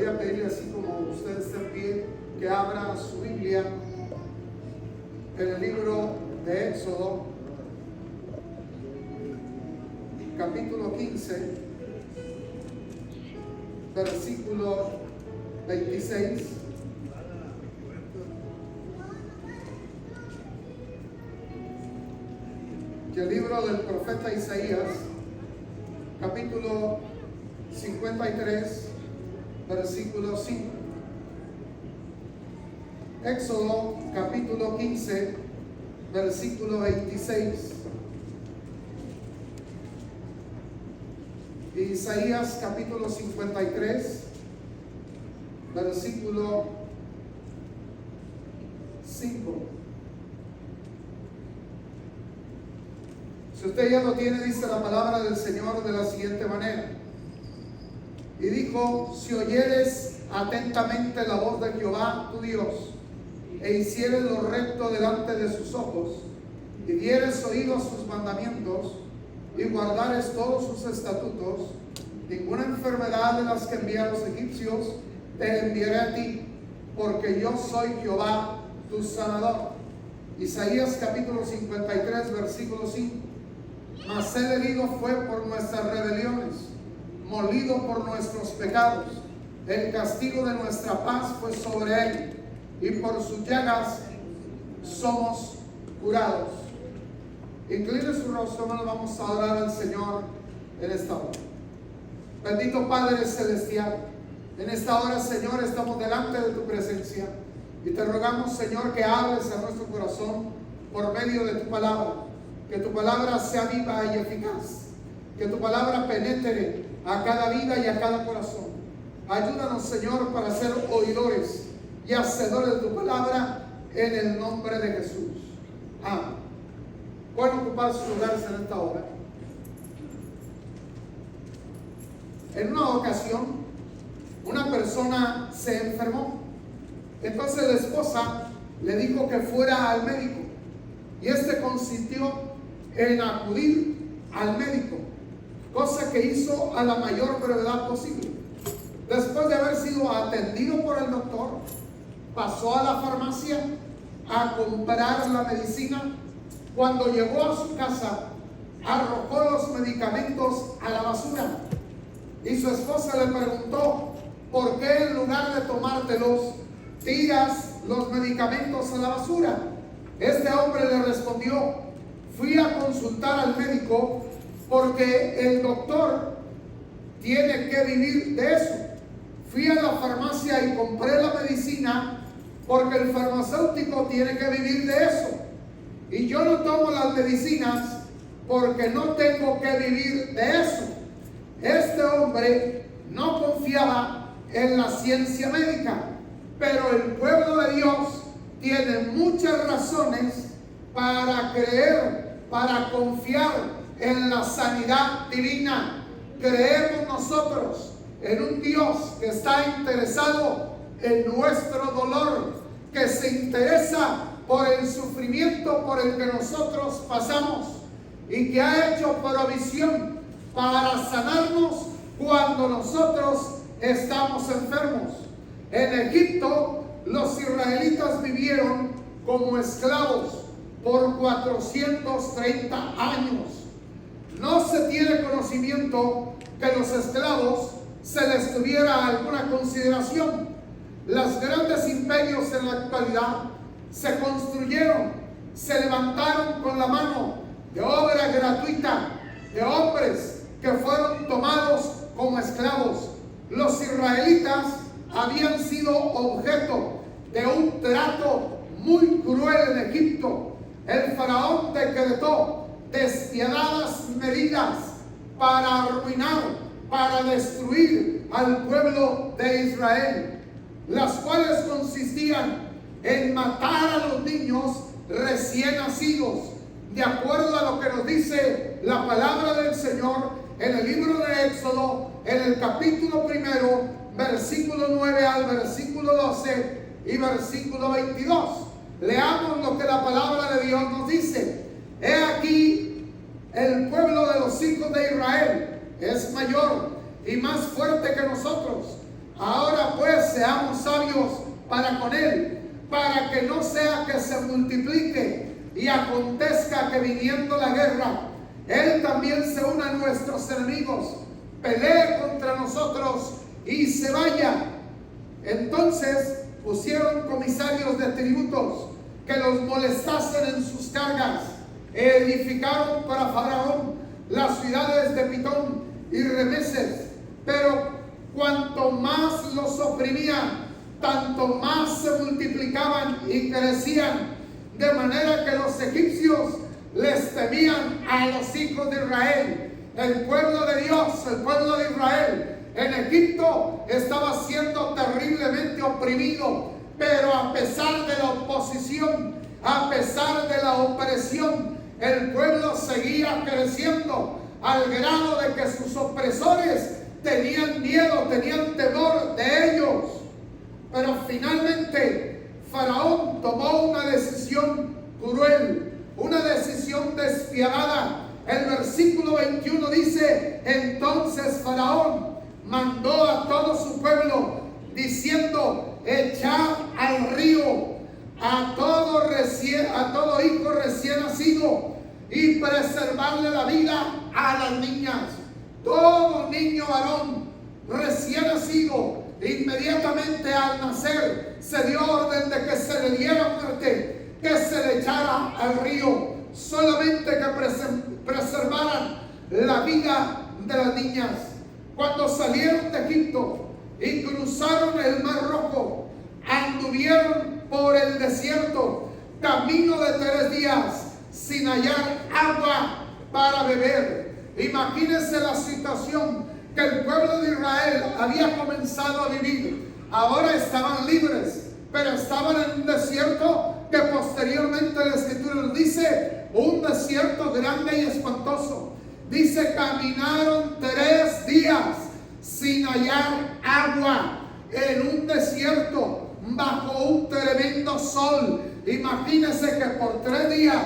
a pedirle, así como usted está en pie, que abra su Biblia en el libro de Éxodo, capítulo 15, versículo 26. Y el libro del profeta Isaías, capítulo 53, versículo 5. Éxodo, capítulo 15, versículo 26. Isaías, capítulo 53, versículo 5. Si usted ya lo tiene, dice la palabra del Señor de la siguiente manera. Y dijo: si oyeres atentamente la voz de Jehová tu Dios, e hicieres lo recto delante de sus ojos, y dieres oído a sus mandamientos, y guardares todos sus estatutos, ninguna enfermedad de las que envié a los egipcios te enviaré a ti, porque yo soy Jehová tu sanador. Isaías capítulo 53, versículo 5. Mas él herido fue por nuestras rebeliones, molido por nuestros pecados. El castigo de nuestra paz fue sobre él, y por sus llagas somos curados. Incline su rostro, hermano, vamos a orar al Señor en esta hora. Bendito Padre Celestial, en esta hora, Señor, estamos delante de tu presencia y te rogamos, Señor, que hables a nuestro corazón por medio de tu palabra. Que tu palabra sea viva y eficaz. Que tu palabra penetre a cada vida y a cada corazón. Ayúdanos, Señor, para ser oidores y hacedores de tu palabra, en el nombre de Jesús. Amén. Pueden ocupar sus lugares en esta hora. En una ocasión, una persona se enfermó. Entonces la esposa le dijo que fuera al médico, y este consintió en acudir al médico, cosa que hizo a la mayor brevedad posible. Después de haber sido atendido por el doctor, pasó a la farmacia a comprar la medicina. Cuando llegó a su casa, arrojó los medicamentos a la basura, y su esposa le preguntó: ¿por qué en lugar de tomártelos tiras los medicamentos a la basura? Este hombre le respondió: fui a consultar al médico porque el doctor tiene que vivir de eso. Fui a la farmacia y compré la medicina porque el farmacéutico tiene que vivir de eso. Y yo no tomo las medicinas porque no tengo que vivir de eso. Este hombre no confiaba en la ciencia médica, pero el pueblo de Dios tiene muchas razones para creer, para confiar en la sanidad divina. Creemos nosotros en un Dios que está interesado en nuestro dolor, que se interesa por el sufrimiento por el que nosotros pasamos, y que ha hecho provisión para sanarnos cuando nosotros estamos enfermos. En Egipto, los israelitas vivieron como esclavos por 430 años. No se tiene conocimiento que los esclavos se les tuviera alguna consideración. Los grandes imperios en la actualidad se construyeron, se levantaron con la mano de obra gratuita de hombres que fueron tomados como esclavos. Los israelitas habían sido objeto de un trato muy cruel en Egipto. El faraón decretó despiadadas medidas para arruinar, para destruir al pueblo de Israel, las cuales consistían en matar a los niños recién nacidos, de acuerdo a lo que nos dice la palabra del Señor en el libro de Éxodo, en el capítulo 1, versículo 9 al versículo 12 y versículo 22. Leamos lo que la palabra de Dios nos dice. He aquí, el pueblo de los hijos de Israel es mayor y más fuerte que nosotros. Ahora pues, seamos sabios para con él, para que no sea que se multiplique y acontezca que viniendo la guerra, él también se una a nuestros enemigos, pelee contra nosotros y se vaya. Entonces pusieron comisarios de tributos que los molestasen en sus cargas. Edificaron para Faraón las ciudades de Pitón y Remeses, pero cuanto más los oprimían, tanto más se multiplicaban y crecían, de manera que los egipcios les temían a los hijos de Israel. El pueblo de Dios, el pueblo de Israel en Egipto estaba siendo terriblemente oprimido, pero a pesar de la oposición, a pesar de la opresión, el pueblo seguía creciendo al grado de que sus opresores tenían miedo, tenían temor de ellos. Pero finalmente Faraón tomó una decisión cruel, una decisión despiadada. El versículo 21 dice: entonces Faraón mandó a todo su pueblo diciendo: echad al río a todo hijo recién nacido y preservarle la vida a las niñas. Todo niño varón recién nacido, inmediatamente al nacer se dio orden de que se le diera muerte, que se le echara al río, solamente que preservaran la vida de las niñas. Cuando salieron de Egipto y cruzaron el Mar Rojo, anduvieron por el desierto camino de 3 días sin hallar agua para beber. Imagínense la situación que el pueblo de Israel había comenzado a vivir. Ahora estaban libres, pero estaban en un desierto que posteriormente la Escritura nos dice, un desierto grande y espantoso. Dice: caminaron 3 días sin hallar agua en un desierto bajo un tremendo sol. Imagínense que por 3 días,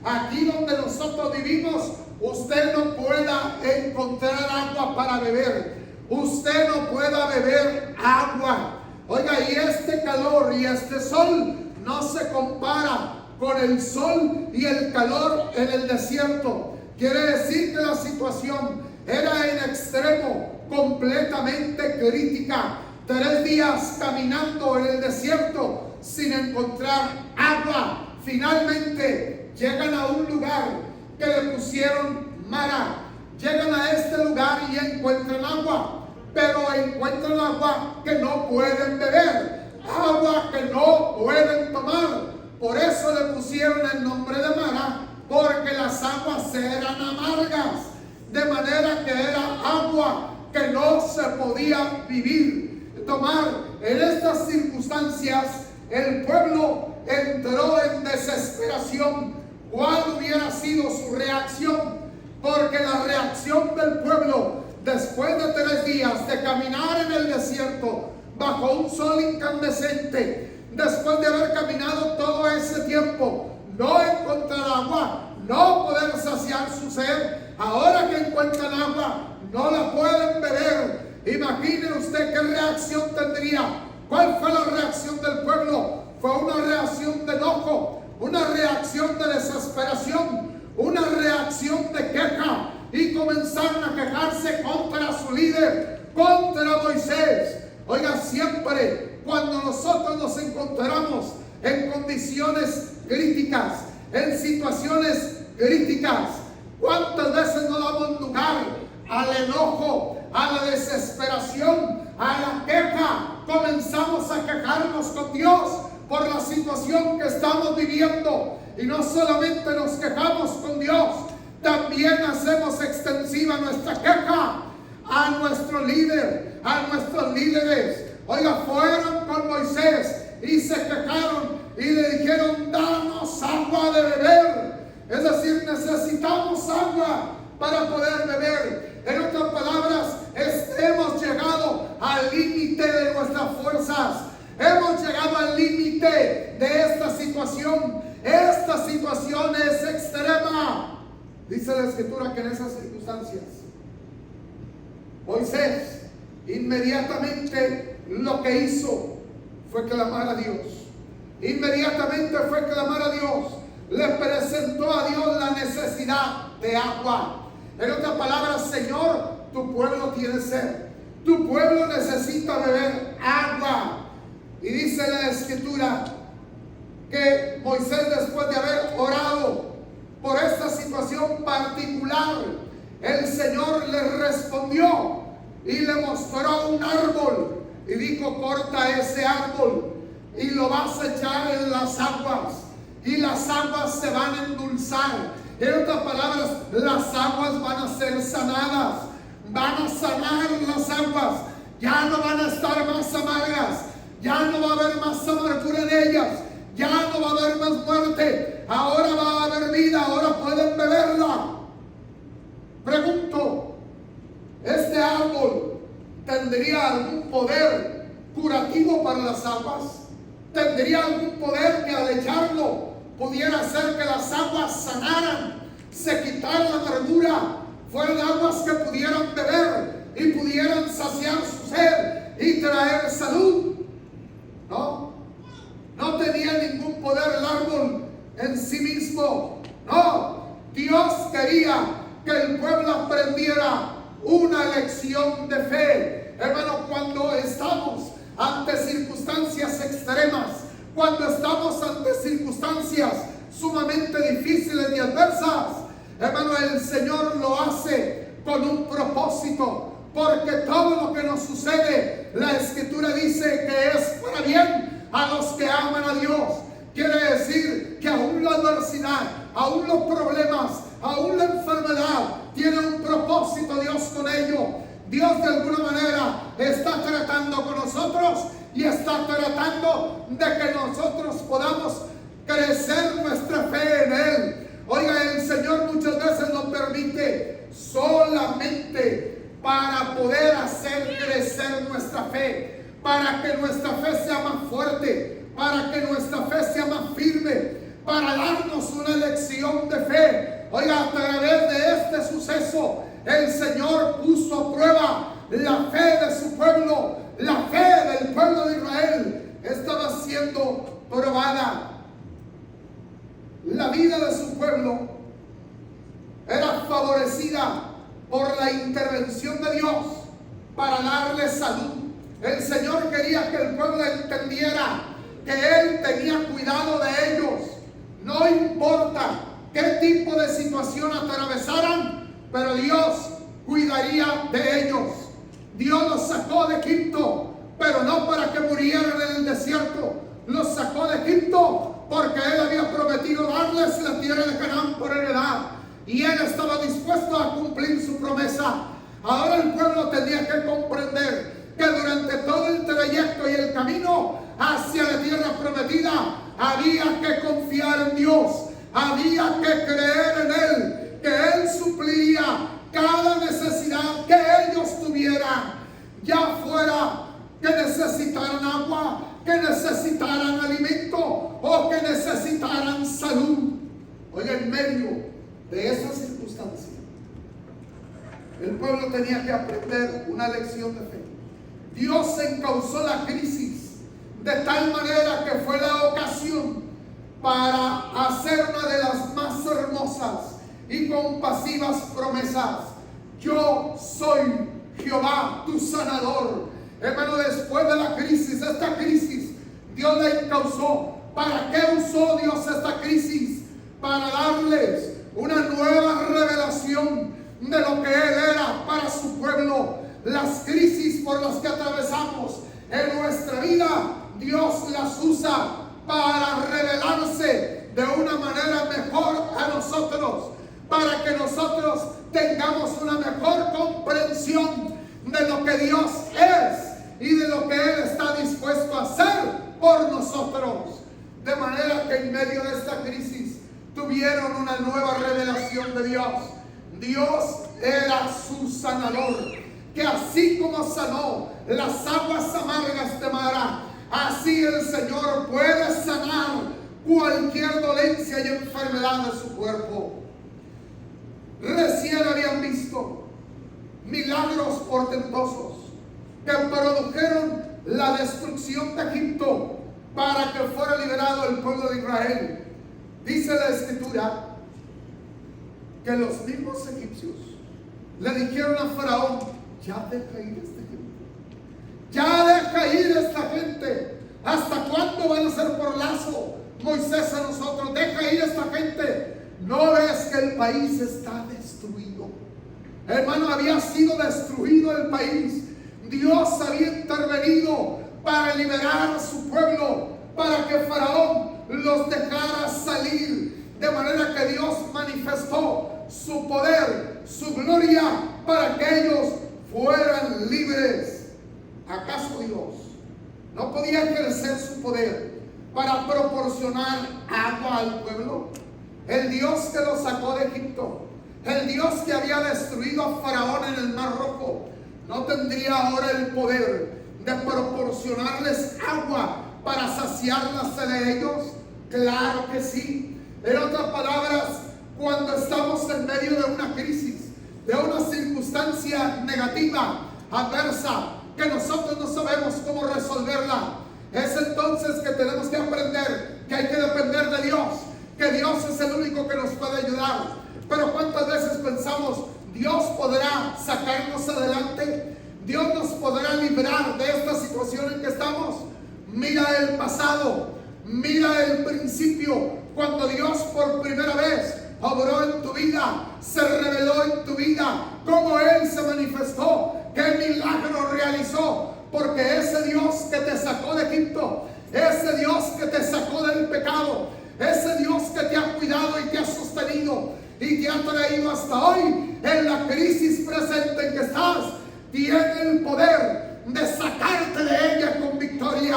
aquí donde nosotros vivimos, usted no pueda encontrar agua para beber. Usted no pueda beber agua. Oiga, y este calor y este sol no se compara con el sol y el calor en el desierto. Quiere decir que la situación era en extremo, completamente crítica. 3 días caminando en el desierto sin encontrar agua. Finalmente llegan a un lugar que le pusieron Mara. Llegan a este lugar y encuentran agua, pero encuentran agua que no pueden beber, agua que no pueden tomar. Por eso le pusieron el nombre de Mara, porque las aguas eran amargas, de manera que era agua que no se podía tomar. En estas circunstancias el pueblo entró en desesperación. ¿Cuál hubiera sido su reacción? Porque la reacción del pueblo, después de 3 días de caminar en el desierto bajo un sol incandescente, después de haber caminado todo ese tiempo, no encontrar agua, no poder saciar su sed, ahora que encuentran agua, no la pueden beber. Imagine usted qué reacción tendría. ¿Cuál fue la reacción del pueblo? Fue una reacción de enojo, una reacción de desesperación, una reacción de queja, y comenzaron a quejarse contra su líder, contra Moisés. Oiga, siempre cuando nosotros nos encontramos en condiciones críticas, en situaciones críticas, ¿cuántas veces no damos lugar al enojo, a la desesperación, a la queja? Comenzamos a quejarnos con Dios por la situación que estamos viviendo, y no solamente nos quejamos con Dios, también hacemos extensiva nuestra queja a nuestro líder, a nuestros líderes. Oiga, fueron con Moisés y se quejaron y le dijeron: danos agua de beber. Es decir, necesitamos agua para poder beber. En otras palabras, hemos llegado al límite de nuestras fuerzas. Hemos llegado al límite de esta situación. Esta situación es extrema. Dice la Escritura que en esas circunstancias Moisés inmediatamente lo que hizo fue clamar a Dios. Inmediatamente fue clamar a Dios. Le presentó a Dios la necesidad de agua. En otras palabras, Señor, tu pueblo tiene sed. Tu pueblo necesita beber agua. Y dice la Escritura que Moisés, después de haber orado por esta situación particular, el Señor le respondió y le mostró un árbol y dijo: corta ese árbol y lo vas a echar en las aguas, y las aguas se van a endulzar. En otras palabras, las aguas van a ser sanadas, van a sanar las aguas, ya no van a estar más amargas, ya no va a haber más amargura en ellas, ya no va a haber más muerte, ahora va a haber vida, ahora pueden beberla. Pregunto, ¿este árbol tendría algún poder curativo para las aguas? ¿Tendría algún poder que al echarlo pudiera hacer que las aguas sanaran, se quitara la amargura, fueran aguas que pudieran beber y pudieran saciar su sed y traer salud? No, no tenía ningún poder el árbol en sí mismo. No, Dios quería que el pueblo aprendiera una lección de fe. Hermano, cuando estamos ante circunstancias extremas, cuando estamos ante circunstancias sumamente difíciles y adversas, hermano, el Señor lo hace con un propósito, porque todo lo que nos sucede, la Escritura dice que es para bien a los que aman a Dios. Quiere decir que aún la adversidad, aún los problemas, aún la enfermedad, tiene un propósito Dios con ello. Dios de alguna manera está tratando con nosotros y está tratando de que nosotros podamos crecer nuestra fe en Él. Oiga, el Señor muchas veces nos permite solamente para poder hacer crecer nuestra fe, para que nuestra fe sea más fuerte, para que nuestra fe sea más firme, para darnos una lección de fe. Oiga, a través de este suceso, el Señor puso a prueba la fe de su pueblo. La fe del pueblo de Israel estaba siendo probada. La vida de su pueblo era favorecida por la intervención de Dios para darle salud. El Señor quería que el pueblo entendiera que Él tenía cuidado de ellos. No importa qué tipo de situación atravesaran, pero Dios cuidaría de ellos. Dios los sacó de Egipto, pero no para que murieran en el desierto. Los sacó de Egipto porque Él había prometido darles la tierra de Canaán por heredad, y Él estaba dispuesto a cumplir su promesa. Ahora el pueblo tenía que comprender que durante todo el trayecto y el camino hacia la tierra prometida había que confiar en Dios, había que creer en Él, que Él supliría cada necesidad que ellos tuvieran, ya fuera que necesitaran agua, que necesitaran alimento o que necesitaran salud. Oiga, en medio de esa circunstancia, el pueblo tenía que aprender una lección de fe. Dios encauzó la crisis de tal manera que fue la ocasión para hacer una de las más hermosas y compasivas promesas. Yo soy Jehová, tu sanador. Hermano, después de la crisis, esta crisis, Dios la encauzó. ¿Para qué usó Dios esta crisis? Para darles una nueva revelación de lo que Él era para su pueblo. Las crisis por las que atravesamos en nuestra vida, Dios las usa para revelarse de una manera mejor a nosotros, para que nosotros tengamos una mejor comprensión de lo que Dios es y de lo que Él está dispuesto a hacer por nosotros. De manera que en medio de esta crisis tuvieron una nueva revelación de Dios. Dios era su sanador, que así como sanó las aguas amargas de Mara, así el Señor puede sanar cualquier dolencia y enfermedad de su cuerpo. Recién habían visto milagros portentosos que produjeron la destrucción de Egipto para que fuera liberado el pueblo de Israel. Dice la Escritura que los mismos egipcios le dijeron a Faraón: ya deja ir esta gente, ya deja ir esta gente. ¿Hasta cuándo van a ser por lazo, Moisés, a nosotros? Deja ir esta gente. ¿No ves que el país está destruido? Hermano, había sido destruido el país. Dios había intervenido para liberar a su pueblo, para que Faraón los dejara salir. De manera que Dios manifestó su poder, su gloria, para que ellos fueran libres. ¿Acaso Dios no podía ejercer su poder para proporcionar agua al pueblo? El Dios que los sacó de Egipto, el Dios que había destruido a Faraón en el Mar Rojo, ¿no tendría ahora el poder de proporcionarles agua para saciar la sed de ellos? Claro que sí. En otras palabras, cuando estamos en medio de una crisis, de una circunstancia negativa, adversa, que nosotros no sabemos cómo resolverla, es entonces que tenemos que aprender que hay que depender de Dios, que Dios es el único que nos puede ayudar. Pero ¿cuántas veces pensamos: Dios podrá sacarnos adelante? Dios nos podrá librar de esta situación en que estamos. Mira el pasado, mira el principio, cuando Dios por primera vez obró en tu vida, se reveló en tu vida, cómo Él se manifestó, qué milagro realizó. Porque ese Dios que te sacó de Egipto, ese Dios que te sacó del pecado, ese Dios que te ha cuidado y te ha sostenido y te ha traído hasta hoy, en la crisis presente en que estás, tiene el poder de sacarte de ella con victoria.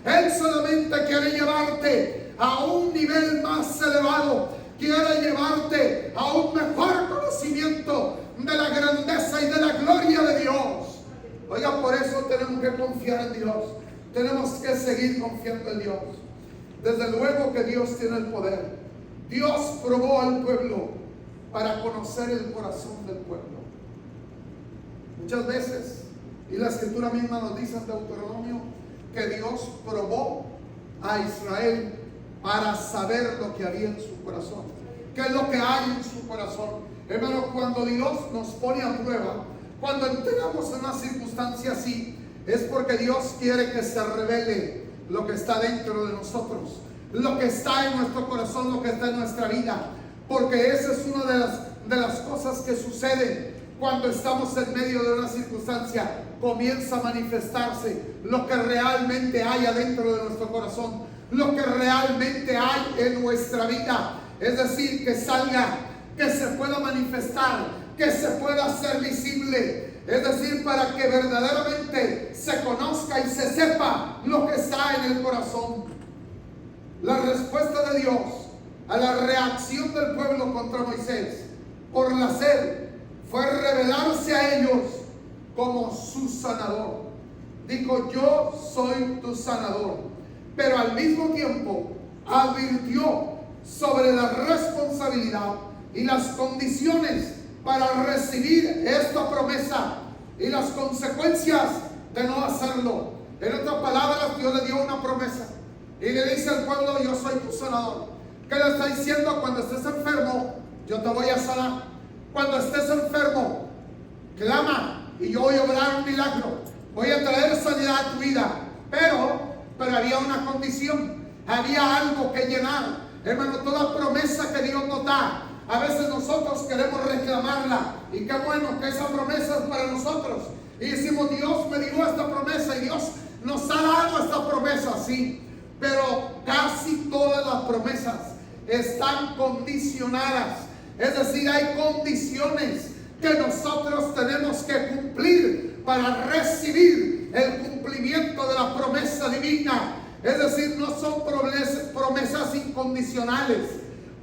Él solamente quiere llevarte a un nivel más elevado, quiere llevarte a un mejor conocimiento de la grandeza y de la gloria de Dios. Oiga, por eso tenemos que confiar en Dios, tenemos que seguir confiando en Dios. Desde luego que Dios tiene el poder. Dios probó al pueblo para conocer el corazón del pueblo. Muchas veces, y la Escritura misma nos dice en Deuteronomio, que Dios probó a Israel para saber lo que había en su corazón. ¿Qué es lo que hay en su corazón? Hermano, cuando Dios nos pone a prueba, cuando entramos en una circunstancia así, es porque Dios quiere que se revele lo que está dentro de nosotros, lo que está en nuestro corazón, lo que está en nuestra vida. Porque esa es una de las cosas que suceden cuando estamos en medio de una circunstancia. Comienza a manifestarse lo que realmente hay adentro de nuestro corazón, lo que realmente hay en nuestra vida. Es decir, que salga, que se pueda manifestar, que se pueda hacer visible. Es decir, para que verdaderamente se conozca y se sepa lo que está en el corazón. La respuesta de Dios a la reacción del pueblo contra Moisés por la sed fue revelarse a ellos como su sanador. Dijo: yo soy tu sanador. Pero al mismo tiempo advirtió sobre la responsabilidad y las condiciones para recibir esta promesa y las consecuencias de no hacerlo. En otras palabras, Dios le dio una promesa y le dice al pueblo: yo soy tu sanador. ¿Qué le está diciendo? Cuando estés enfermo, yo te voy a sanar. Cuando estés enfermo, clama y yo voy a obrar un milagro. Voy a traer sanidad a tu vida. Pero había una condición, había algo que llenar. Hermano, toda promesa que Dios nos da, a veces nosotros queremos reclamarla, y qué bueno que esa promesa es para nosotros, y decimos: Dios me dio esta promesa y Dios nos ha dado esta promesa, sí, pero casi todas las promesas están condicionadas. Es decir, hay condiciones que nosotros tenemos que cumplir para recibir el cumplimiento de la promesa divina. Es decir, no son promesas incondicionales.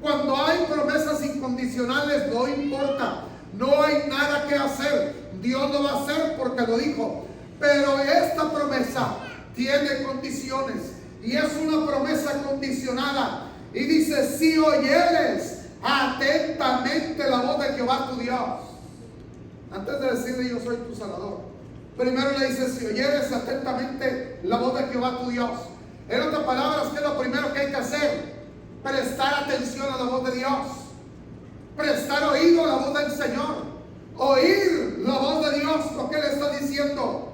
Cuando hay promesas incondicionales, no importa, no hay nada que hacer. Dios lo va a hacer porque lo dijo. Pero esta promesa tiene condiciones, y es una promesa condicionada. Y dice: si oyeres atentamente la voz de Jehová tu Dios. Antes de decirle: yo soy tu sanador, Primero le dice, si oyeres atentamente la voz de Jehová tu Dios. En otras palabras, ¿qué es lo primero que hay que hacer? Prestar atención a la voz de Dios. Prestar oído a la voz del Señor. Oír la voz de Dios, lo que Él está diciendo.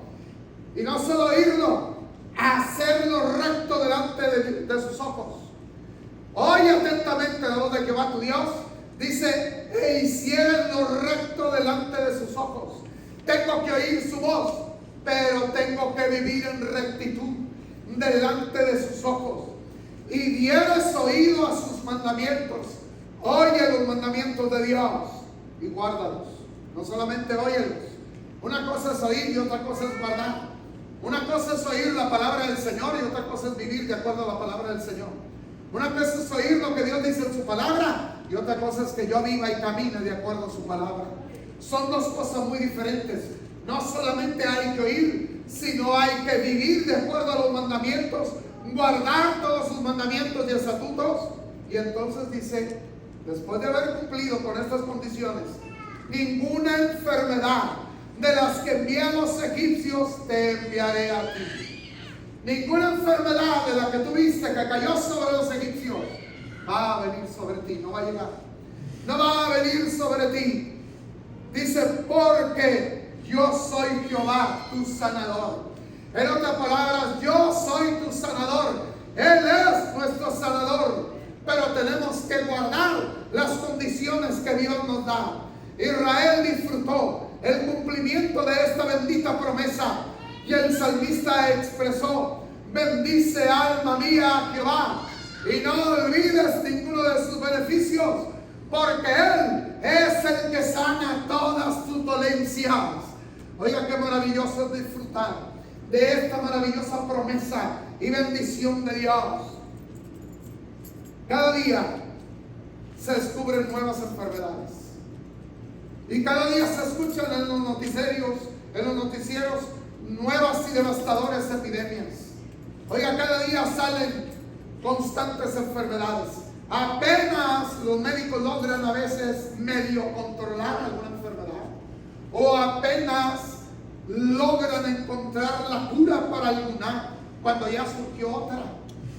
Y no solo oírlo, hacerlo recto delante de sus ojos. Oye atentamente la voz de Jehová tu Dios. Dice, e hicieran lo recto delante de sus ojos. Tengo que oír su voz, pero tengo que vivir en rectitud delante de sus ojos. Y dieres oído a sus mandamientos. Oye los mandamientos de Dios y guárdalos. No solamente óyelos. Una cosa es oír y otra cosa es guardar. Una cosa es oír la palabra del Señor y otra cosa es vivir de acuerdo a la palabra del Señor. Una cosa es oír lo que Dios dice en su palabra y otra cosa es que yo viva y camine de acuerdo a su palabra. Son dos cosas muy diferentes. No solamente hay que oír, sino hay que vivir de acuerdo a los mandamientos, guardar todos sus mandamientos y estatutos. Y entonces dice, después de haber cumplido con estas condiciones, ninguna enfermedad de las que envié a los egipcios te enviaré a ti. Ninguna enfermedad de la que tuviste que cayó sobre los egipcios va a venir sobre ti, no va a llegar. No va a venir sobre ti. Dice, porque yo soy Jehová, tu sanador. En otras palabras, yo soy tu sanador. Él es nuestro sanador. Pero tenemos que guardar las condiciones que Dios nos da. Israel disfrutó el cumplimiento de esta bendita promesa. Y el salmista expresó, bendice alma mía a Jehová y no olvides ninguno de sus beneficios, porque Él es el que sana todas tus dolencias. Oiga, qué maravilloso es disfrutar de esta maravillosa promesa y bendición de Dios. Cada día se descubren nuevas enfermedades y cada día se escuchan en los noticieros nuevas y devastadoras epidemias. Oiga, cada día salen constantes enfermedades. Apenas los médicos logran a veces medio controlar alguna enfermedad, o apenas logran encontrar la cura para alguna, cuando ya surgió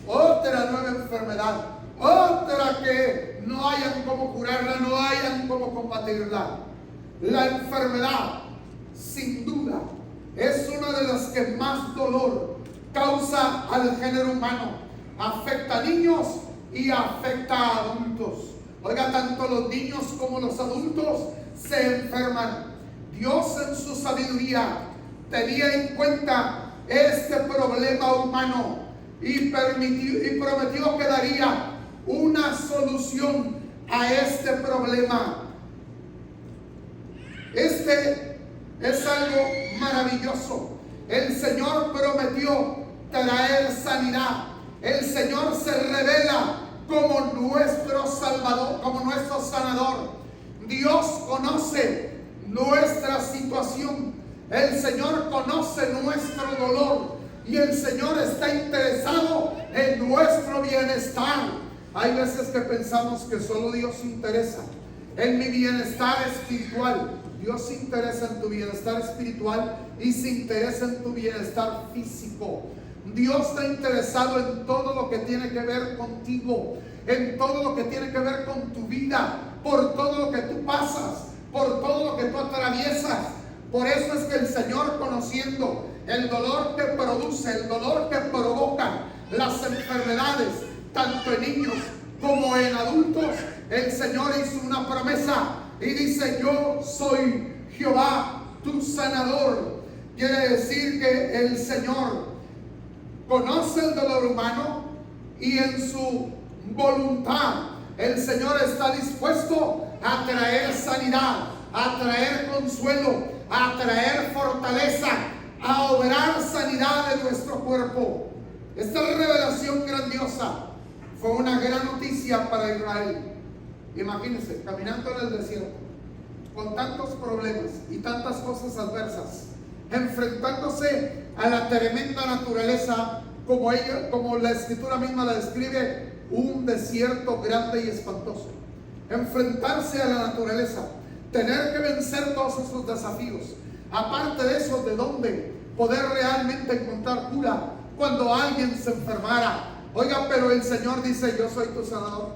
otra nueva enfermedad, otra que no hayan cómo curarla, no hayan cómo combatirla. La enfermedad, sin duda, es una de las que más dolor causa al género humano. Afecta a niños y afecta a adultos. Oiga, tanto los niños como los adultos se enferman. Dios en su sabiduría tenía en cuenta este problema humano y prometió que daría una solución a este problema. Este es algo maravilloso. El Señor prometió traer sanidad. El Señor se revela como nuestro Salvador, como nuestro sanador. Dios conoce nuestra situación. El Señor conoce nuestro dolor. Y el Señor está interesado en nuestro bienestar. Hay veces que pensamos que solo Dios se interesa en mi bienestar espiritual. Dios se interesa en tu bienestar espiritual y se interesa en tu bienestar físico. Dios está interesado en todo lo que tiene que ver contigo, en todo lo que tiene que ver con tu vida, por todo lo que tú pasas, por todo lo que tú atraviesas. Por eso es que el Señor, conociendo el dolor que produce, el dolor que provoca las enfermedades, tanto en niños como en adultos, el Señor hizo una promesa y dice, yo soy Jehová, tu sanador. Quiere decir que el Señor conoce el dolor humano y en su voluntad el Señor está dispuesto a traer sanidad, a traer consuelo, a traer fortaleza, a obrar sanidad de nuestro cuerpo. Esta revelación grandiosa fue una gran noticia para Israel. Imagínense, caminando en el desierto, con tantos problemas y tantas cosas adversas, enfrentándose a la tremenda naturaleza, como la Escritura misma la describe, un desierto grande y espantoso. Enfrentarse a la naturaleza, tener que vencer todos esos desafíos, Aparte de eso, ¿de dónde poder realmente encontrar cura cuando alguien se enfermara? Oiga, pero el Señor dice: yo soy tu sanador.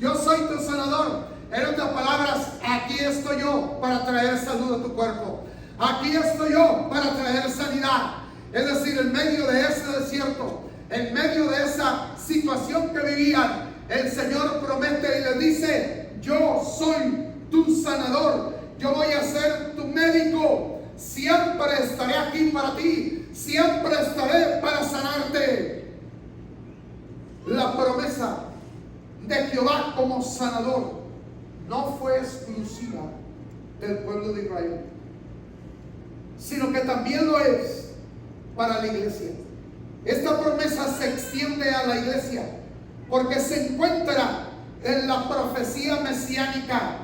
Yo soy tu sanador. En otras palabras, aquí estoy yo para traer salud a tu cuerpo. Aquí estoy yo para traer sanidad. Es decir, en medio de ese desierto, en medio de esa situación que vivían, el Señor promete y le dice: yo soy tu sanador. Yo voy a ser tu médico. Siempre estaré aquí para ti. Siempre estaré para sanarte. La promesa de Jehová como sanador no fue exclusiva del pueblo de Israel, sino que también lo es para la iglesia. Esta promesa se extiende a la iglesia porque se encuentra en la profecía mesiánica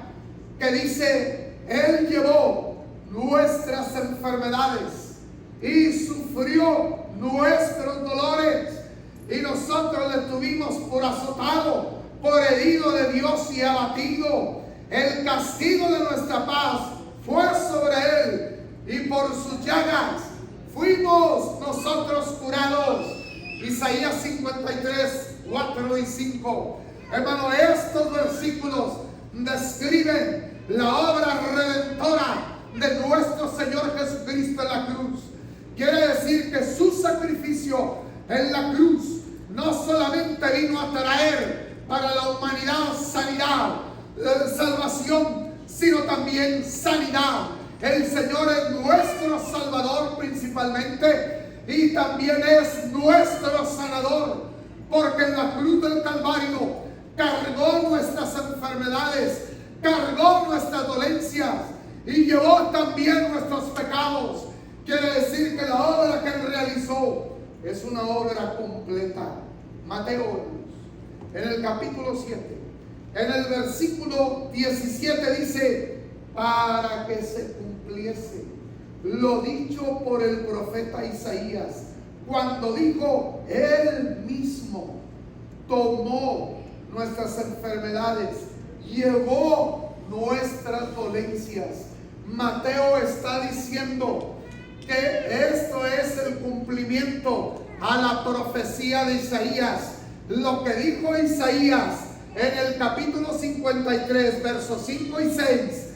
que dice: Él llevó nuestras enfermedades y sufrió nuestros dolores, y nosotros le tuvimos por azotado, por herido de Dios y abatido. El castigo de nuestra paz fue sobre él, y por sus llagas fuimos nosotros curados. Isaías 53, 4 y 5. Hermano, estos versículos describen la obra redentora de nuestro Señor Jesucristo en la cruz. Quiere decir que su sacrificio en la cruz no solamente vino a traer para la humanidad sanidad, salvación, sino también sanidad. El Señor es nuestro Salvador principalmente, y también es nuestro sanador, porque en la cruz del Calvario cargó nuestras enfermedades, cargó nuestras dolencias y llevó también nuestros pecados. Quiere decir que la obra que Él realizó es una obra completa. Mateo, en el capítulo 7, en el versículo 17 dice: para que se cumpliese lo dicho por el profeta Isaías, cuando dijo: Él mismo tomó nuestras enfermedades, llevó nuestras dolencias. Mateo está diciendo que esto es el cumplimiento a la profecía de Isaías. Lo que dijo Isaías en el capítulo 53, versos 5 y 6,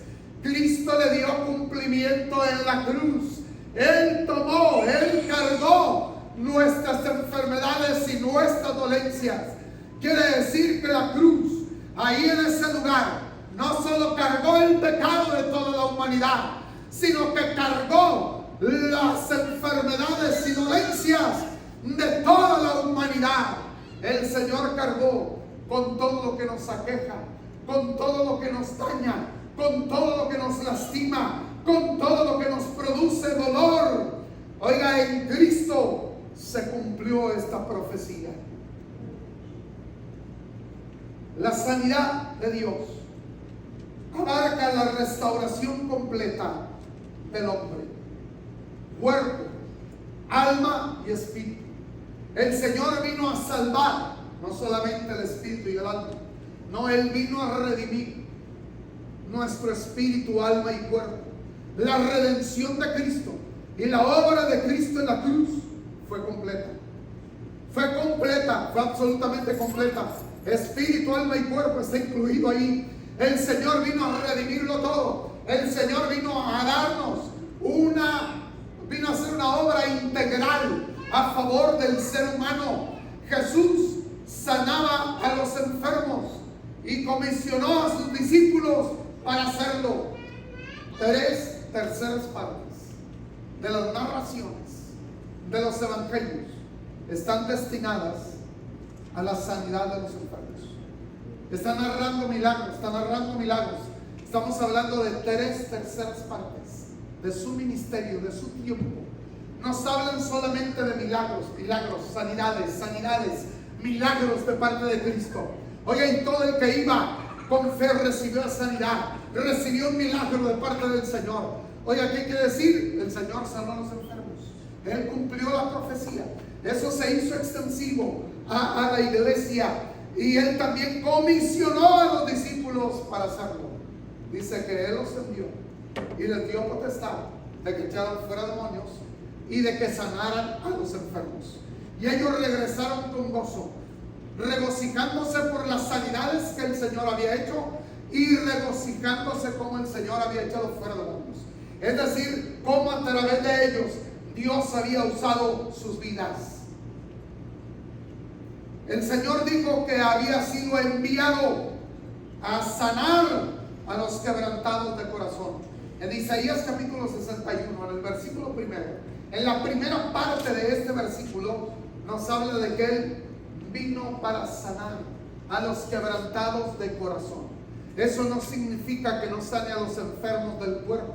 Cristo le dio cumplimiento en la cruz. Él tomó, Él cargó nuestras enfermedades y nuestras dolencias. Quiere decir que la cruz, ahí en ese lugar, no solo cargó el pecado de toda la humanidad, sino que cargó las enfermedades y dolencias de toda la humanidad. El Señor cargó con todo lo que nos aqueja, con todo lo que nos daña, con todo lo que nos lastima, con todo lo que nos produce dolor. Oiga, en Cristo se cumplió esta profecía. La sanidad de Dios abarca la restauración completa del hombre, cuerpo, alma y espíritu. El Señor vino a salvar no solamente el espíritu y el alma, no, Él vino a redimir nuestro espíritu, alma y cuerpo. La redención de Cristo y la obra de Cristo en la cruz fue completa. Fue completa, fue absolutamente completa. Espíritu, alma y cuerpo está incluido ahí. El Señor vino a redimirlo todo. El Señor vino a darnos vino a hacer una obra integral a favor del ser humano. Jesús sanaba a los enfermos y comisionó a sus discípulos para hacerlo. 3/3 partes de las narraciones de los evangelios están destinadas a la sanidad de los enfermos. Están narrando milagros. Estamos hablando de 3/3 partes de su ministerio, de su tiempo. Nos hablan solamente de milagros, sanidades, milagros de parte de Cristo. Oye, y todo el que iba con fe recibió sanidad, recibió un milagro de parte del Señor. Oye, ¿qué quiere decir? El Señor sanó a los enfermos. Él cumplió la profecía. Eso se hizo extensivo a la iglesia. Y Él también comisionó a los discípulos para hacerlo. Dice que Él los envió y les dio potestad de que echaran fuera demonios y de que sanaran a los enfermos. Y ellos regresaron con gozo, regocijándose por las sanidades que el Señor había hecho y regocijándose como el Señor había echado fuera demonios. Es decir, cómo a través de ellos Dios había usado sus vidas. El Señor dijo que había sido enviado a sanar a los quebrantados de corazón. En Isaías capítulo 61, en el versículo primero, en la primera parte de este versículo, nos habla de que Él vino para sanar a los quebrantados de corazón. Eso no significa que no sane a los enfermos del cuerpo.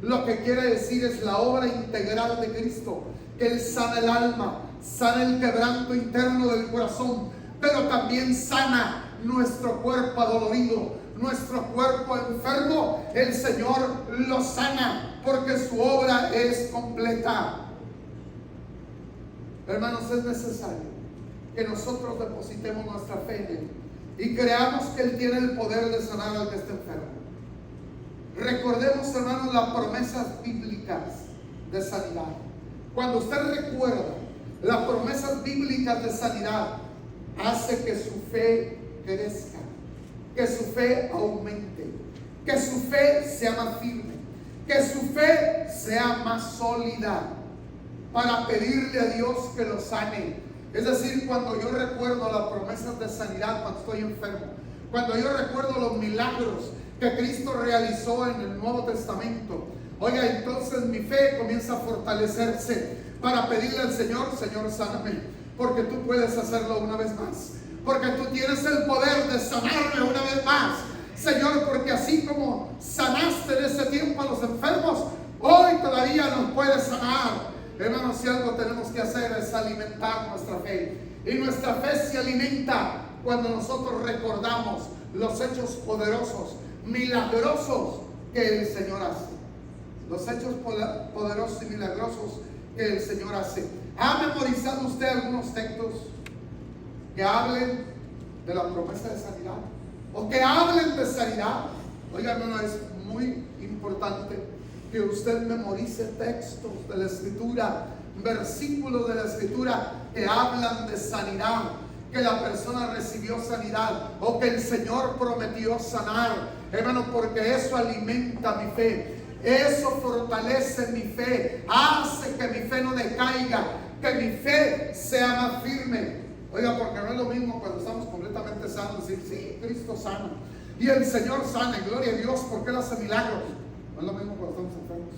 Lo que quiere decir es la obra integral de Cristo, que Él sana el alma, sana el quebranto interno del corazón, pero también sana nuestro cuerpo adolorido, nuestro cuerpo enfermo. El Señor lo sana porque su obra es completa. Hermanos, es necesario que nosotros depositemos nuestra fe en Él y creamos que Él tiene el poder de sanar al que esté enfermo. Recordemos, hermanos, las promesas bíblicas de sanidad. Cuando usted recuerda las promesas bíblicas de sanidad, hace que su fe crezca, que su fe aumente, que su fe sea más firme, que su fe sea más sólida para pedirle a Dios que lo sane. Es decir, cuando yo recuerdo las promesas de sanidad cuando estoy enfermo, cuando yo recuerdo los milagros que Cristo realizó en el Nuevo Testamento, oiga, entonces mi fe comienza a fortalecerse para pedirle al Señor: Señor, sáname, porque tú puedes hacerlo una vez más, porque tú tienes el poder de sanarme una vez más, Señor, porque así como sanaste en ese tiempo a los enfermos, hoy todavía nos puedes sanar. Hermanos, si algo tenemos que hacer es alimentar nuestra fe, y nuestra fe se alimenta cuando nosotros recordamos los hechos poderosos, milagrosos que el Señor hace. Los hechos poderosos y milagrosos que el Señor hace. ¿Ha memorizado usted algunos textos que hablen de la promesa de sanidad? O que hablen de sanidad. Oiga, hermano, es muy importante que usted memorice textos de la Escritura, versículos de la Escritura que hablan de sanidad, que la persona recibió sanidad o que el Señor prometió sanar. Hermano, porque eso alimenta mi fe. Eso fortalece mi fe, hace que mi fe no decaiga, que mi fe sea más firme. Oiga, porque no es lo mismo cuando estamos completamente sanos decir: sí, Cristo sana y el Señor sana, y gloria a Dios porque Él hace milagros. No es lo mismo cuando estamos enfermos.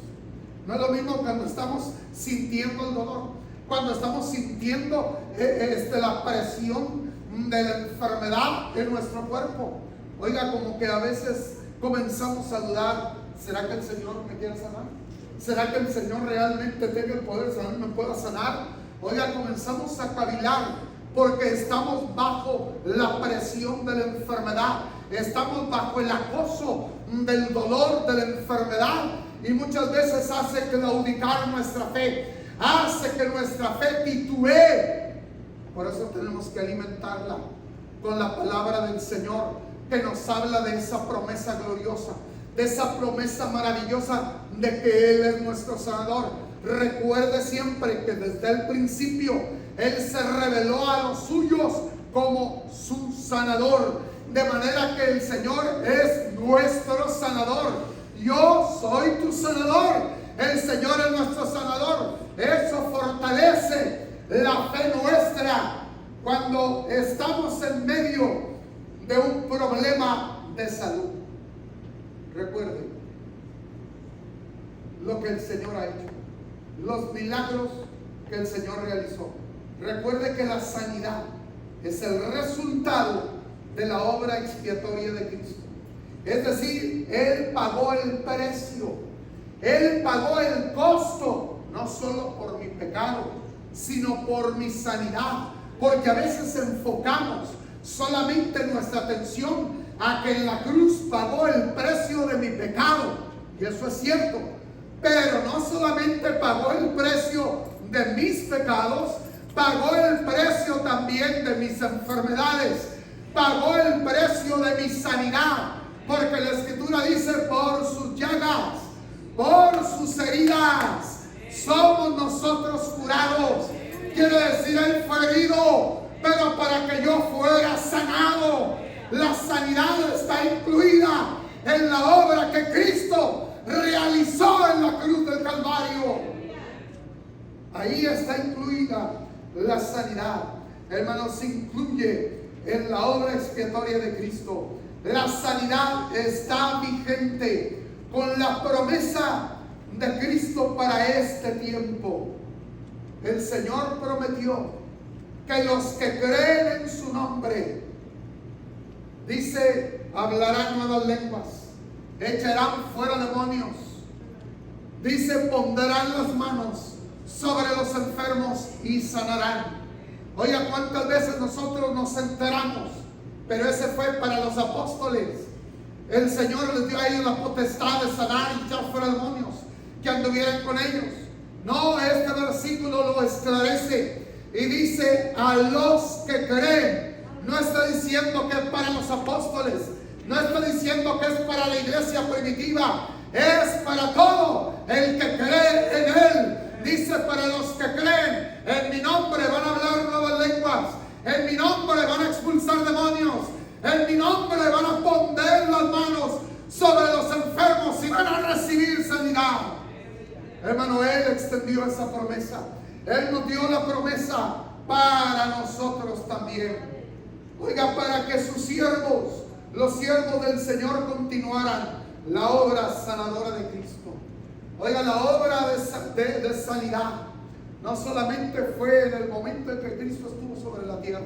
No es lo mismo cuando estamos sintiendo el dolor, cuando estamos sintiendo la presión de la enfermedad en nuestro cuerpo. Oiga, como que a veces comenzamos a dudar: ¿será que el Señor me quiere sanar? ¿Será que el Señor realmente tiene el poder de sanar y me pueda sanar? Oiga, comenzamos a cavilar porque estamos bajo la presión de la enfermedad, estamos bajo el acoso del dolor de la enfermedad, y muchas veces hace claudicar nuestra fe, hace que nuestra fe titubee. Por eso tenemos que alimentarla con la palabra del Señor, que nos habla de esa promesa gloriosa, de esa promesa maravillosa de que Él es nuestro sanador. Recuerde siempre que desde el principio Él se reveló a los suyos como su sanador, de manera que el Señor es nuestro sanador. Yo soy tu sanador, el Señor es nuestro sanador. Eso fortalece la fe nuestra cuando estamos en medio de un problema de salud. Recuerden lo que el Señor ha hecho, los milagros que el Señor realizó. Recuerde que la sanidad es el resultado de la obra expiatoria de Cristo. Es decir, Él pagó el precio, Él pagó el costo, no solo por mi pecado, sino por mi sanidad. Porque a veces enfocamos solamente nuestra atención a que en la cruz pagó el precio de mi pecado, y eso es cierto, pero no solamente pagó el precio de mis pecados, pagó el precio también de mis enfermedades, pagó el precio de mi sanidad, porque la Escritura dice: por sus llagas por sus heridas somos nosotros curados. Quiere decir, Él fue herido, pero para que yo fuera sanado. La sanidad está incluida en la obra que Cristo realizó en la cruz del Calvario. Ahí está incluida la sanidad. Hermanos, se incluye en la obra expiatoria de Cristo. La sanidad está vigente con la promesa de Cristo para este tiempo. El Señor prometió que los que creen en su nombre, dice, hablarán nuevas lenguas, echarán fuera demonios, dice, pondrán las manos sobre los enfermos y sanarán. Oiga, cuántas veces nosotros nos enteramos, pero ese fue para los apóstoles. El Señor les dio a ellos la potestad de sanar y echar fuera demonios, que anduvieran con ellos. No, este versículo lo esclarece y dice, a los que creen. No está diciendo que es para los apóstoles, no está diciendo que es para la iglesia primitiva, es para todo el que cree en Él. Dice, para los que creen en mi nombre van a hablar nuevas lenguas, en mi nombre van a expulsar demonios, en mi nombre van a poner las manos sobre los enfermos y van a recibir sanidad. Hermano, Él extendió esa promesa. Él nos dio la promesa para nosotros también. Oiga, para que sus siervos, los siervos del Señor, continuaran la obra sanadora de Cristo. Oiga, la obra de sanidad no solamente fue en el momento en que Cristo estuvo sobre la tierra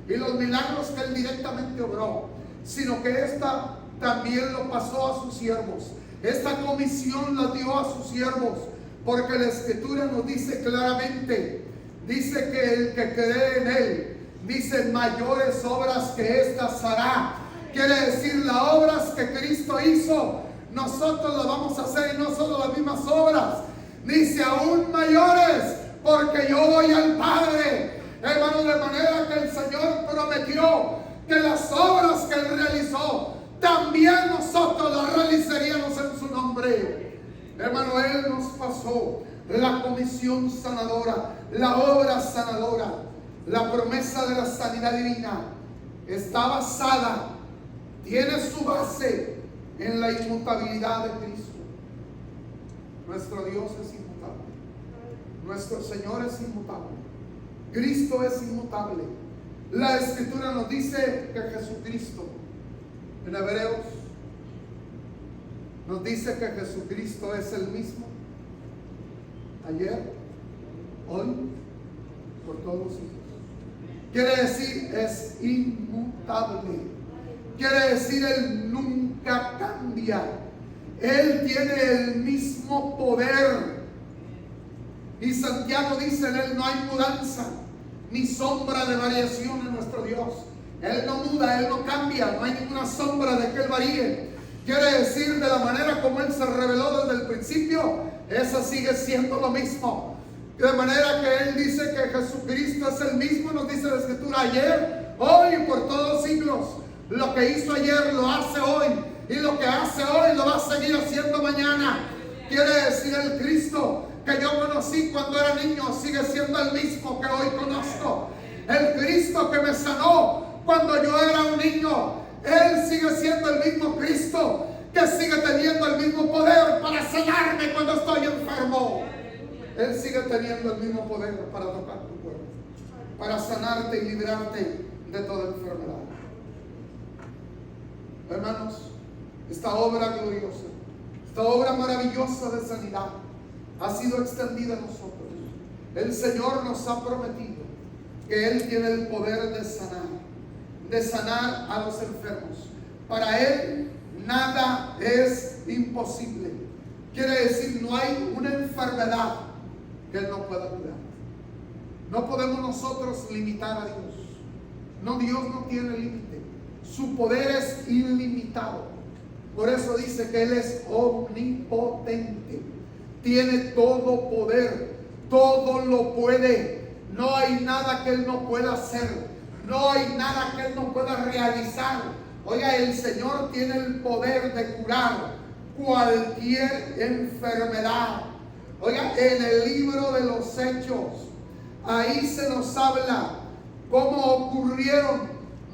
y los milagros que Él directamente obró, sino que esta también lo pasó a sus siervos. Esta comisión la dio a sus siervos, porque la Escritura nos dice claramente, dice que el que cree en Él, dice, mayores obras que estas hará. Quiere decir, las obras que Cristo hizo, nosotros las vamos a hacer, y no solo las mismas obras, dice, aún mayores, porque yo voy al Padre. Hermanos, de manera que el Señor prometió que las obras que Él realizó, también nosotros las realizaríamos en su nombre. Hermano, Él nos pasó la comisión sanadora, la obra sanadora. La promesa de la sanidad divina está basada, tiene su base en la inmutabilidad de Cristo. Nuestro Dios es inmutable, nuestro Señor es inmutable, Cristo es inmutable. La Escritura nos dice que Jesucristo, en Hebreos, nos dice que Jesucristo es el mismo ayer, hoy, por todos los siglos. Quiere decir, es inmutable. Quiere decir, Él nunca cambia. Él tiene el mismo poder. Y Santiago dice, en Él no hay mudanza, ni sombra de variación en nuestro Dios. Él no muda, Él no cambia, no hay ninguna sombra de que Él varíe. Quiere decir, de la manera como Él se reveló desde el principio, esa sigue siendo lo mismo. De manera que Él dice que Jesucristo es el mismo, nos dice la Escritura, ayer, hoy y por todos los siglos. Lo que hizo ayer lo hace hoy, y lo que hace hoy lo va a seguir haciendo mañana. Quiere decir, el Cristo que yo conocí cuando era niño sigue siendo el mismo que hoy conozco. El Cristo que me sanó cuando yo era un niño, Él sigue siendo el mismo Cristo que sigue teniendo el mismo poder para sanarme cuando estoy enfermo. Él sigue teniendo el mismo poder para tocar tu cuerpo, para sanarte y librarte de toda enfermedad. Hermanos, esta obra gloriosa, esta obra maravillosa de sanidad ha sido extendida a nosotros. El Señor nos ha prometido que Él tiene el poder de sanar a los enfermos. Para Él nada es imposible. Quiere decir, no hay una enfermedad que Él no pueda curar. No podemos nosotros limitar a Dios. No, Dios no tiene límite. Su poder es ilimitado. Por eso dice que Él es omnipotente. Tiene todo poder. Todo lo puede. No hay nada que Él no pueda hacer. No hay nada que Él no pueda realizar. Oiga, el Señor tiene el poder de curar cualquier enfermedad. Oiga, en el libro de los Hechos, ahí se nos habla cómo ocurrieron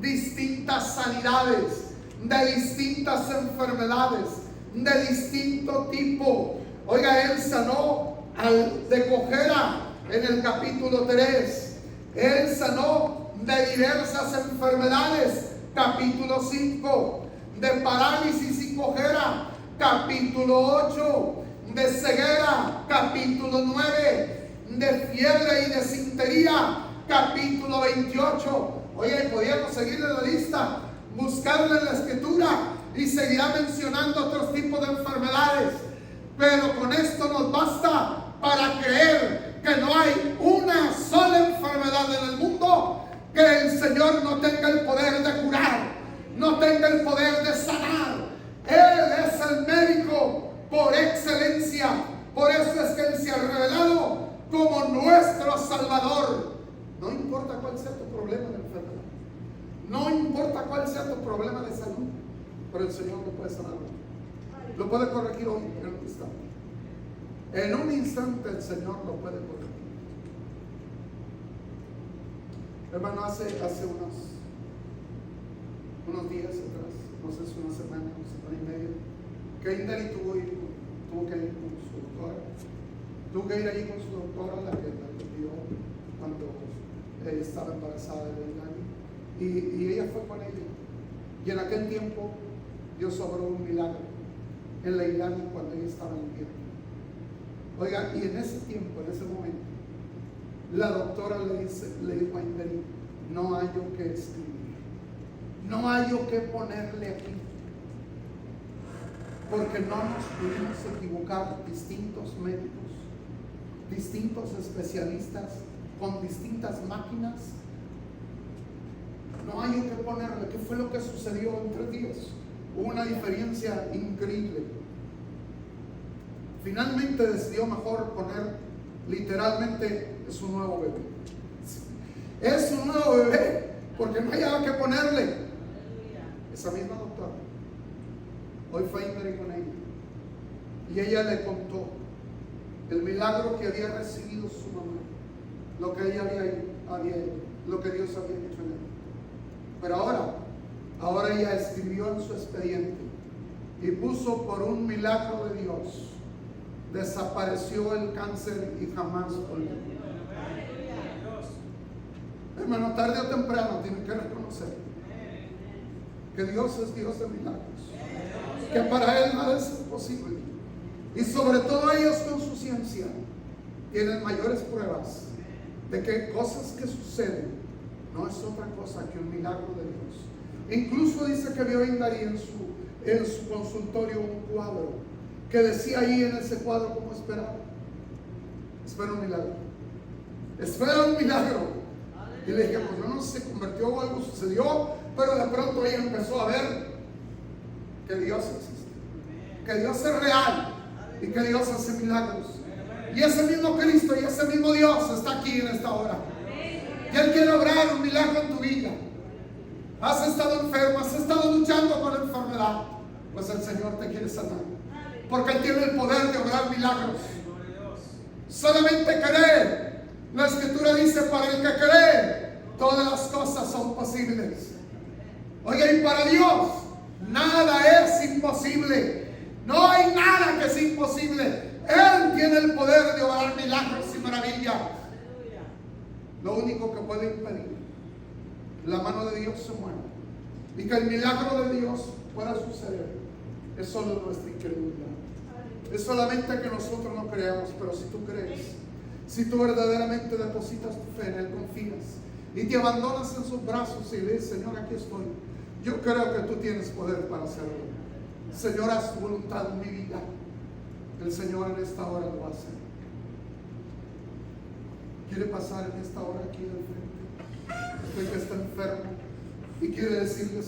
distintas sanidades, de distintas enfermedades, de distinto tipo. Oiga, Él sanó al de cojera en el capítulo 3. Él sanó de diversas enfermedades, capítulo 5. De parálisis y cojera, capítulo 8. De ceguera, capítulo 9. De fiebre y desintería, capítulo 28. Oye, podríamos seguir en la lista, buscarle en la escritura y seguirá mencionando otros tipos de enfermedades. Pero con esto nos basta para creer que no hay una sola enfermedad en el mundo que el Señor no tenga el poder de curar, no tenga el poder de sanar. Él es el médico por excelencia. Por eso es que Él se ha revelado como nuestro Salvador. No importa cuál sea tu problema de enfermedad, no importa cuál sea tu problema de salud, pero el Señor lo puede sanar. Lo puede corregir hoy en un instante. En un instante el Señor lo puede corregir. Hermano, hace unos días atrás, no sé si una semana y media, que Indeli tuvo que ir con su doctora. Tuvo que ir allí con su doctora, la que la vio cuando ella estaba embarazada de Indeli. Y ella fue con ella. Y en aquel tiempo Dios obró un milagro en la Indeli cuando ella estaba en invierno. Oiga, y en ese tiempo, en ese momento, la doctora le dijo a Indeli: no hay yo que escribir, no hay yo que ponerle aquí, porque no nos pudimos equivocar distintos médicos, distintos especialistas, con distintas máquinas. No hay yo que ponerle. ¿Qué fue lo que sucedió en 3 días? Hubo una diferencia increíble. Finalmente decidió mejor poner literalmente su nuevo bebé. Es un nuevo bebé porque no hay nada que ponerle. Esa misma doctora hoy fue a ir con ella y ella le contó el milagro que había recibido su mamá, lo que ella había hecho, lo que Dios había hecho en ella. Pero ahora ella escribió en su expediente y puso: por un milagro de Dios desapareció el cáncer y jamás volvió. Hermano, tarde o temprano tienen que reconocer que Dios es Dios de milagros, que para Él nada es imposible. Y sobre todo ellos con su ciencia tienen mayores pruebas de que cosas que suceden no es otra cosa que un milagro de Dios. Incluso dice que vio Indari en su consultorio un cuadro que decía ahí en ese cuadro cómo esperaba. Espera un milagro. Espera un milagro. Y le dije: pues no se convirtió o algo sucedió, pero de pronto ella empezó a ver que Dios existe, que Dios es real y que Dios hace milagros. Y ese mismo Cristo y ese mismo Dios está aquí en esta hora. Y Él quiere obrar un milagro en tu vida. Has estado enfermo, has estado luchando con la enfermedad, pues el Señor te quiere sanar, porque Él tiene el poder de obrar milagros. Solamente cree. La escritura dice: para el que cree, todas las cosas son posibles. Oye, y para Dios nada es imposible. No hay nada que es imposible. Él tiene el poder de obrar milagros y maravillas. Lo único que puede impedir la mano de Dios se mueva y que el milagro de Dios pueda suceder es solo nuestra incredulidad. Es solamente que nosotros no creamos. Pero si tú crees, si tú verdaderamente depositas tu fe en Él, confías y te abandonas en sus brazos y le dices: Señor, aquí estoy, yo creo que tú tienes poder para hacerlo. Señor, haz tu voluntad en mi vida. El Señor en esta hora lo va a hacer. Quiere pasar en esta hora aquí al frente. Usted que está enfermo y quiere decirle: